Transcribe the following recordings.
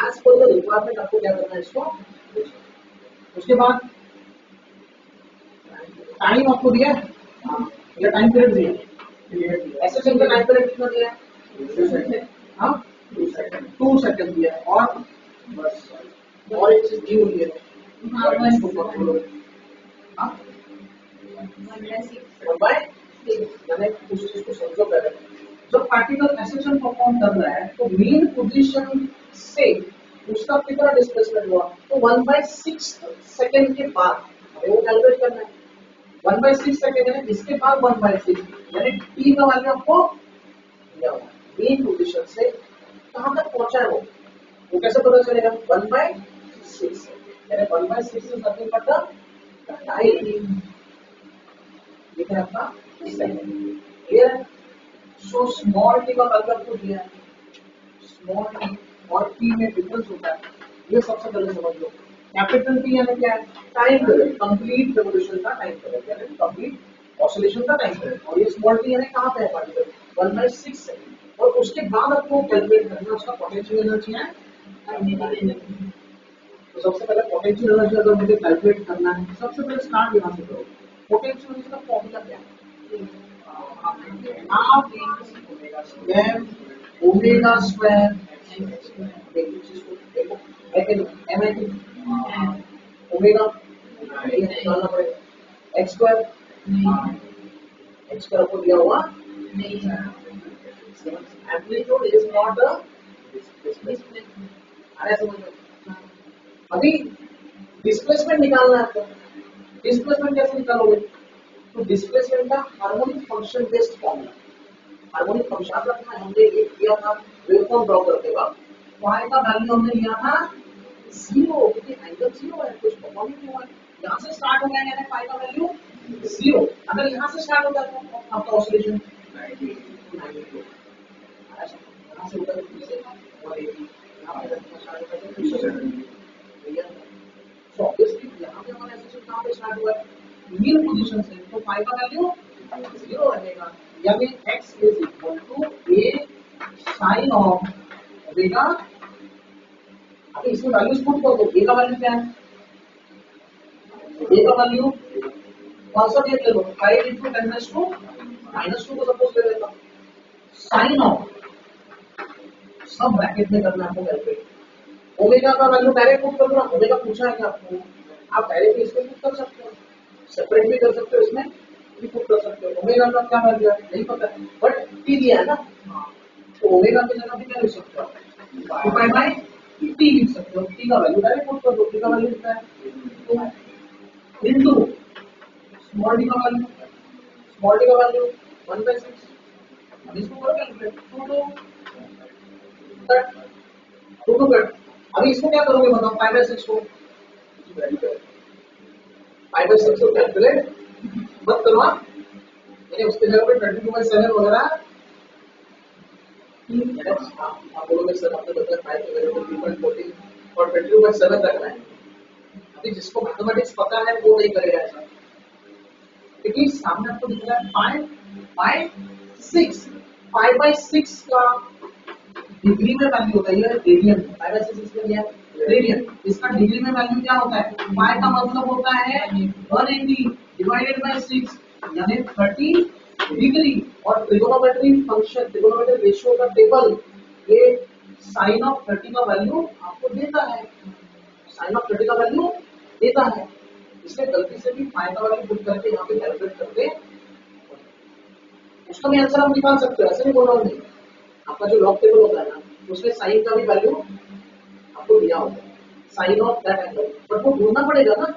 As per the requirement आपको क्या करना है इसको। उसके बाद टाइम आपको दिया है या टाइम पीरियड दिया है, ऐसे चलकर टाइम पीरियड कितना दिया है, 2 सेकंड। हाँ 2 सेकंड दिया है, और बस और एक चीज दी हुई है उस चीज को समझो पहले। जब पार्टिकल एसेशन परफॉर्म कर रहा है तो मेन पोजीशन से उसका कितना डिस्प्लेसमेंट हुआ, तो 1/6 सेकंड के बाद हमें वो कैलकुलेट करना है। 1/6 सेकंड यानी इसके बाद 1/6 यानी टी का वैल्यू आपको दिया हुआ है। मेन पोजीशन से कहां तक पहुंचा है वो कैसे पता चलेगा, 1/6 यानी 1/6 से नथिंग बट द टाइम, ठीक है आपका सेकंड। क्लियर है। सो स्मॉल टी का वैल्यू आपको दिया है, स्मॉल टी और टी में डिफरेंस होता है, ये सबसे पहले समझ लो। कैपिटल टी यानी क्या है, टाइम पीरियड, कंप्लीट रिवोल्यूशन का टाइम पीरियड यानी कंप्लीट ऑसिलेशन का टाइम पीरियड, और ये स्मॉल टी यानी कहां पे है पार्टिकल, 1/6 सेकंड। और उसके बाद आपको कैलकुलेट करना है उसका पोटेंशियल एनर्जी है। तो सबसे पहले पोटेंशियल एनर्जी अगर मुझे कैलकुलेट करना है, सबसे पहले स्टार्ट यहां से करो। पोटेंशियल एनर्जी का फॉर्मूला क्या है, हाफ ओमेगा स्क्वायर ओमेगा निकालना पड़ेगा, एक्स स्क्वायर आपको दिया हुआ amplitude is not a displacement. आया समझ में। अभी डिस्प्लेसमेंट निकालना है आपको, डिस्प्लेसमेंट कैसे निकालोगे, तो डिस्प्लेसमेंट का harmonic function based formula, harmonic function आपका हमने एक किया था वेवफॉर्म ड्रॉ करते वक्त, y का वैल्यू हमने लिया था 0 क्योंकि एंगल 0 है, कुछ परफॉर्म नहीं हुआ है। यहां से स्टार्ट हो गया यानी y का वैल्यू 0, अगर यहां से स्टार्ट होता है तो आपका ऑसिलेशन 90 यहां से उधर और यहां पे स्टार्ट होता है 270। सो ऑब्वियसली यहां पे हमारा एसेशन कहां पे स्टार्ट हुआ है, मीन पोजीशन से, तो y का वैल्यू 0 रहेगा, यानी x is equal to a sin of omega. अभी इसमें वैल्यूज पुट कर दो, a का वैल्यू क्या है, a का वैल्यू कौन सा डेट ले लो, 5 into 10⁻⁻2 को सपोज ले लेता, sin of सब ब्रैकेट में करना आपको कैलकुलेट, ओमेगा का वैल्यू डायरेक्ट पुट कर दो, ओमेगा पूछा है कि आपको, आप डायरेक्ट इसमें पुट कर सकते हो, सेपरेट भी कर सकते हो, इसमें भी पुट कर सकते हो। ओमेगा का क्या वैल्यू है नहीं पता है, बट टी दिया है ना, तो ओमेगा की जगह पे क्या लिख सकते हो, डिवाइड बाय टी लिख सकते हो, टी का वैल्यू डायरेक्ट पुट कर दो, टी का वैल्यू कितना है 2 इनटू स्मॉल टी का वैल्यू, स्मॉल टी का वैल्यू 1/6, अब इसको करो कैलकुलेट 2 कट। अभी इसको क्या करोगे बताओ, 5/6 को 5/6 को कैलकुलेट मत करो, मैंने उसके जगह पे 22/7 वगैरह आप बोलोगे सर आपने बताया 5 के वैल्यू 3.14 और 22/7 रखना है। अभी जिसको मैथमेटिक्स पता है वो नहीं करेगा ऐसा, क्योंकि सामने आपको दिख रहा है 5/6, 5/6 का डिग्री में वैल्यू होता है, रेडियन, 5/6 इसमें क्या है रेडियन, इसका डिग्री में वैल्यू क्या होता है, पाई का मतलब होता है 180 डिवाइडेड बाय 6 यानी 30 डिग्री, और ट्रिगोनोमेट्री फंक्शन, ट्रिगोनोमेट्री रेशियो का टेबल ये sin of 30 का वैल्यू आपको देता है, sin of 30 का वैल्यू देता है, इसलिए गलती से भी पाई का वैल्यू पुट करके यहाँ पे कैलकुलेट करते उसका भी आंसर आप निकाल सकते हो, ऐसे नहीं बोल रहा हूँ नहीं, आपका जो लॉग टेबल होता है ना उसमें साइन का भी वैल्यू आपको दिया होता है, sine of that angle, but वो ढूंढना पड़ेगा ना,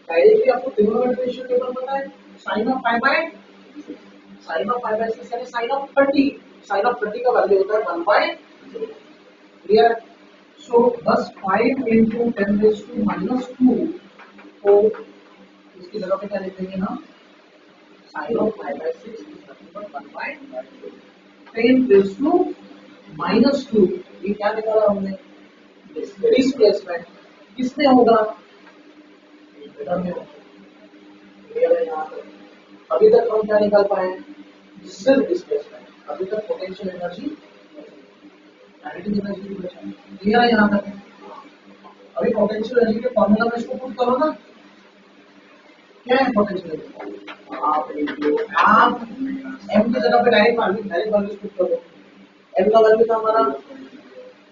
डायरेक्टली आपको ट्रिगोनोमेट्री रेशियो टेबल पता है, साइन ऑफ पाई बाय 6 यानी साइन ऑफ 30, साइन ऑफ 30 का वैल्यू होता है 1/2, क्लियर। सो बस 5 into 10⁻⁻2 को इसकी जगह पे क्या लिख देंगे ना, साइन ऑफ 5/6 1/2 10⁻⁻2, ये क्या निकाला हमने, डिस्प्लेसमेंट किसमें होगा, अभी तक हम क्या निकाल पाए, सिर्फ डिस्प्लेसमेंट, अभी तक पोटेंशियल एनर्जी काइनेटिक एनर्जी की इक्वेशन क्लियर है यहाँ तक? अभी पोटेंशियल एनर्जी के फॉर्मूला में इसको पुट करो ना, क्या है पोटेंशियल एनर्जी? आप एम की जगह पे डायरेक्ट वैल्यूज पुट करो। एम का वैल्यू था हमारा,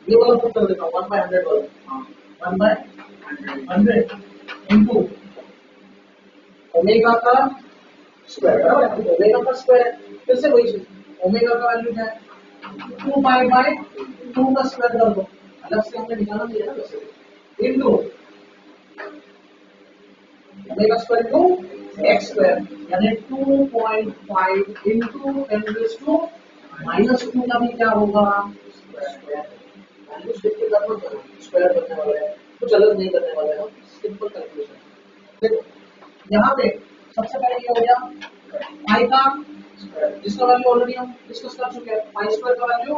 ये वाला पुट कर देता हूँ 1/100 वाला, 1/100 इंटू ओमेगा का स्क्वायर, बराबर? ओमेगा का स्क्वायर, फिर से वही चीज, ओमेगा का वैल्यू क्या है? 2 का स्क्वायर कर दो, अलग से हमने निकाला नहीं है ना वैसे, into omega square to x square, यानी 2.5 इंटू 10⁻⁻² का भी क्या होगा? वैल्यू शिफ्ट करना पड़ेगा, स्क्वायर करने वाले हैं, कुछ अलग नहीं करने वाले हैं, सिंपल कैलकुलेशन। देखो यहाँ पे सबसे पहले ये हो गया पाई का स्क्वायर, जिसका वैल्यू ऑलरेडी हम डिस्कस कर चुके हैं। पाई स्क्वायर का वैल्यू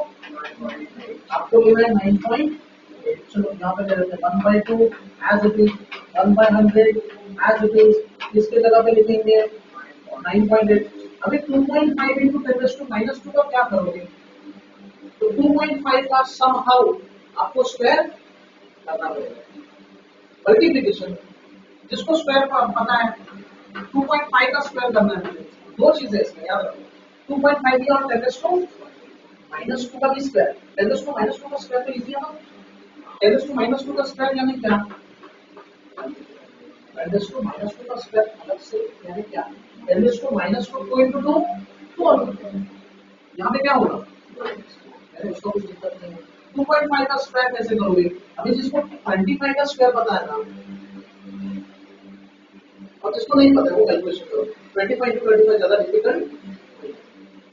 आपको लेना है 9.8। चलो यहाँ पे दे देते हैं 1/2 as it is, 1/100 as it is, इसके जगह पे लिखेंगे 9.8। अभी 2.5 इंटू 10⁻² का क्या करोगे? तो 2.5 का समहाउ आपको स्क्वायर करना पड़ेगा, मल्टीप्लिकेशन। जिसको स्क्वायर का पता है 2.5 का स्क्वायर करना है, दो चीजें इसमें याद रखो, 2.5 की और 10⁻² का भी स्क्वायर। 10⁻² का स्क्वायर तो इजी है ना, 10⁻² का स्क्वायर यानी क्या? 10⁻² का स्क्वायर अलग से यानी क्या? 10⁻² 2 इंटू 2 12। यहाँ पे क्या होगा? उसको कुछ दिक्कत नहीं है। 2.5 का स्क्वायर कैसे करोगे? अभी जिसको 25 का स्क्वायर पता है ना, और जिसको नहीं पता है वो कैलकुलेशन करो। 25 टू 25 ज्यादा डिफिकल्ट।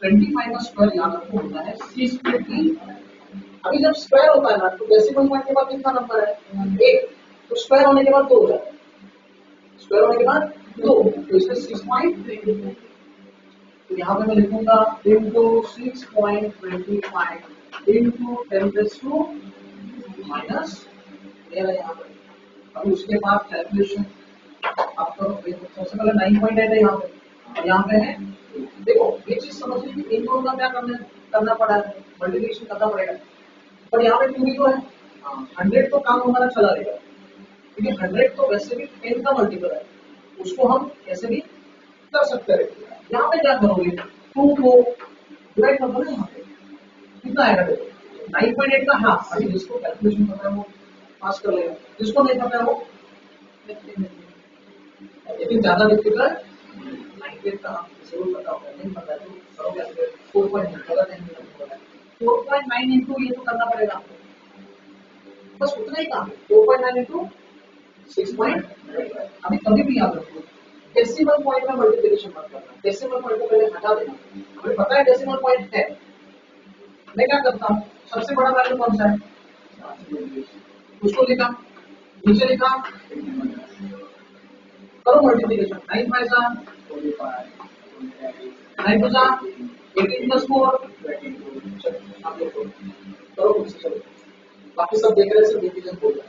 25 का स्क्वायर याद रखो होता है c²d। अभी जब स्क्वायर होता है ना तो डेसिमल पॉइंट के बाद कितना नंबर है? 1। तो स्क्वायर होने के बाद 2 हो जाता है, स्क्वायर होने के बाद 2, तो इसमें 6.25। तो यहाँ पे मैं लिखूंगा इंटू 6.25 इंटू 10⁻⁻, यहाँ पे। अभी उसके बाद कैलकुलेशन आप करो। सबसे पहले 9.8 है यहाँ पे, और यहाँ पे है। देखो ये चीज समझ लीजिए कि इन दोनों का क्या करना पड़ा है, मल्टीप्लिकेशन करना पड़ेगा। पर यहाँ पे 2 भी तो है, 100 तो काम हमारा चला रहेगा, क्योंकि 100 तो वैसे भी 10 का मल्टीपल है, उसको हम कैसे भी कर सकते हैं। यहाँ पे क्या करोगे? 2 को डिवाइड कर दो ना, यहाँ पे कितना आएगा? देखो 9.8 का हाफ। अभी जिसको कैलकुलेशन पता है वो पास कर लेगा, जिसको नहीं पता है वो, लेकिन ज्यादा डिफिकल्ट 98 का जरूर पता होगा, नहीं पता है तो करोगे 4.9 का 4.9 इंटू ये तो करना पड़ेगा आपको, बस उतना ही काम है। 4.9 इंटू 6.5। अभी कभी भी याद रखो डेसिमल पॉइंट में मल्टीप्लिकेशन मत करना, डेसिमल पॉइंट को पहले हटा देना। हमें पता है डेसिमल पॉइंट है, मैं क्या करता हूँ, सबसे बड़ा वैल्यू कौन सा है उसको लिखा, नीचे लिखा, करो मल्टीप्लिकेशन। 9 5 जा 9 2 जा 18 + 4 करो, चलो बाकी सब देख रहे हैं, सिर्फ डिवीजन बोल रहे हैं।